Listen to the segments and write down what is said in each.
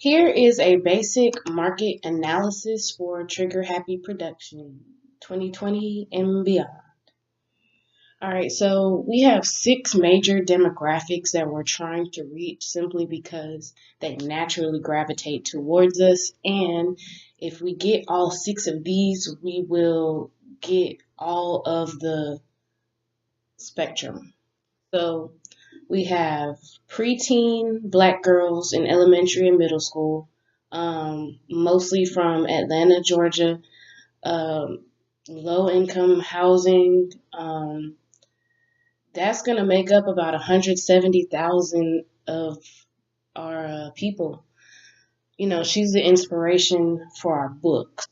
Here is a basic market analysis for Trigger Happy Production 2020 and beyond. All right, so we have 6 major demographics that we're trying to reach simply because they naturally gravitate towards us. And if we get all 6 of these, we will get all of the spectrum. So we have preteen black girls in elementary and middle school, mostly from Atlanta, Georgia, um, low income housing. That's going to make up about 170,000 of our people. You know, she's the inspiration for our books.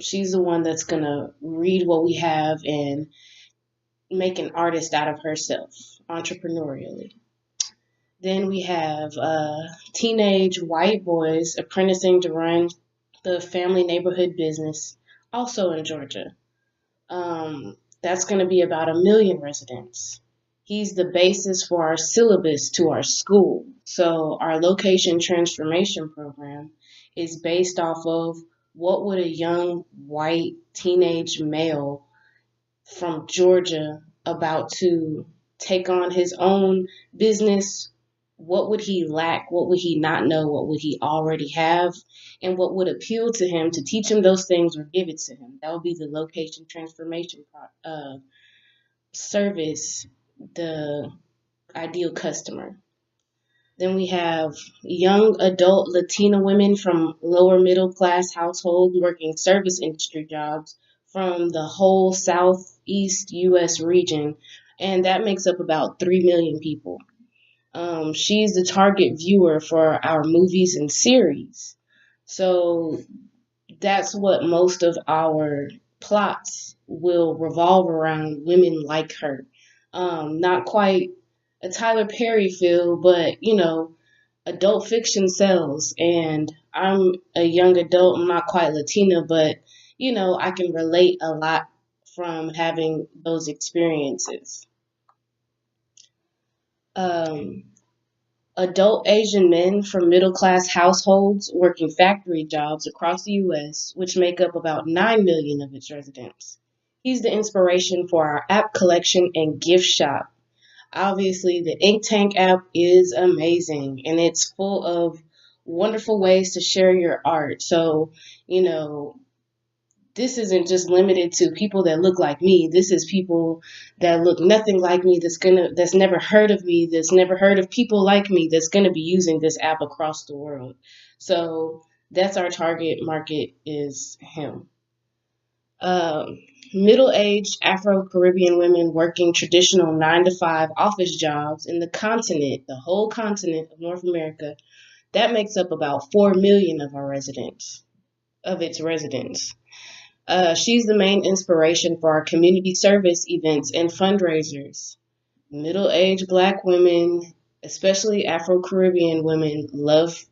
She's the one that's going to read what we have and make an artist out of herself entrepreneurially. Then we have teenage white boys apprenticing to run the family neighborhood business, also in Georgia. That's going to be about 1 million residents. He's the basis for our syllabus to our school. So our location transformation program is based off of what would a young white teenage male from Georgia about to take on his own business, what would he lack? What would he not know? What would he already have? And what would appeal to him to teach him those things or give it to him? That would be the location transformation service, the ideal customer. Then we have young adult Latina women from lower middle class households working service industry jobs from the whole Southeast U.S. region, and that makes up about 3 million people. She's the target viewer for our movies and series. So that's what most of our plots will revolve around women like her. Not quite a Tyler Perry feel, but adult fiction sells. And I'm a young adult. I'm not quite Latina, but I can relate a lot from having those experiences. Um, Adult Asian men from middle class households working factory jobs across the U.S., which make up about 9 million of its residents. He's the inspiration for our app collection and gift shop. Obviously, the Ink Tank app is amazing and it's full of wonderful ways to share your art. So, you know, this isn't just limited to people that look like me. This is people that look nothing like me, that's never heard of me, that's never heard of people like me, that's gonna be using this app across the world. So that's our target market, is him. Um, Middle-aged Afro-Caribbean women working traditional 9 to 5 office jobs in the continent, the whole continent of North America, that makes up about 4 million of its residents. She's the main inspiration for our community service events and fundraisers. Middle-aged black women, especially Afro-Caribbean women, love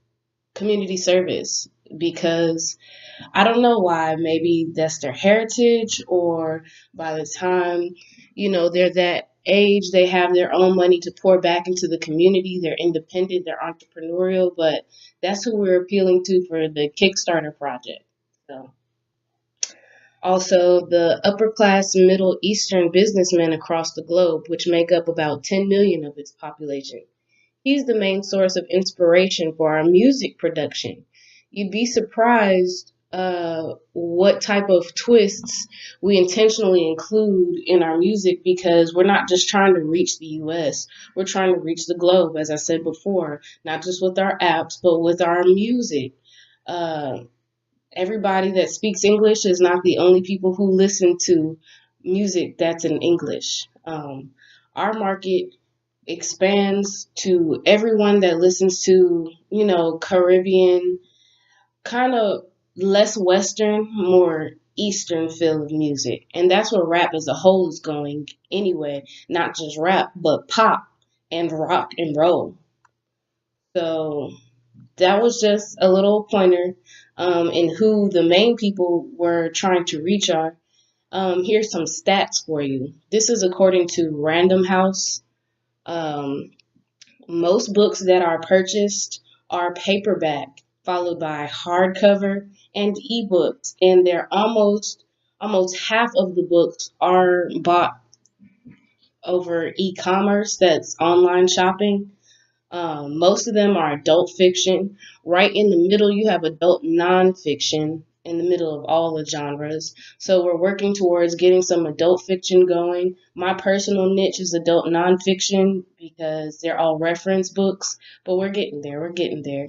community service because I don't know why. Maybe that's their heritage, or by the time, they're that age, they have their own money to pour back into the community. They're independent, they're entrepreneurial, but that's who we're appealing to for the Kickstarter project. So. Also, the upper class Middle Eastern businessmen across the globe, which make up about 10 million of its population. He's the main source of inspiration for our music production. You'd be surprised what type of twists we intentionally include in our music, because we're not just trying to reach the US, we're trying to reach the globe, as I said before, not just with our apps, but with our music. Uh, Everybody that speaks English is not the only people who listen to music that's in English. Our market expands to everyone that listens to, Caribbean, kind of less Western, more Eastern feel of music. And that's where rap as a whole is going anyway. Not just rap, but pop and rock and roll. So that was just a little pointer in who the main people were trying to reach are. Here's some stats for you. This is according to Random House. Most books that are purchased are paperback, followed by hardcover and ebooks, and they're almost half of the books are bought over e-commerce, that's online shopping. Most of them are adult fiction. Right in the middle, you have adult nonfiction in the middle of all the genres. So we're working towards getting some adult fiction going. My personal niche is adult nonfiction because they're all reference books, but we're getting there. We're getting there.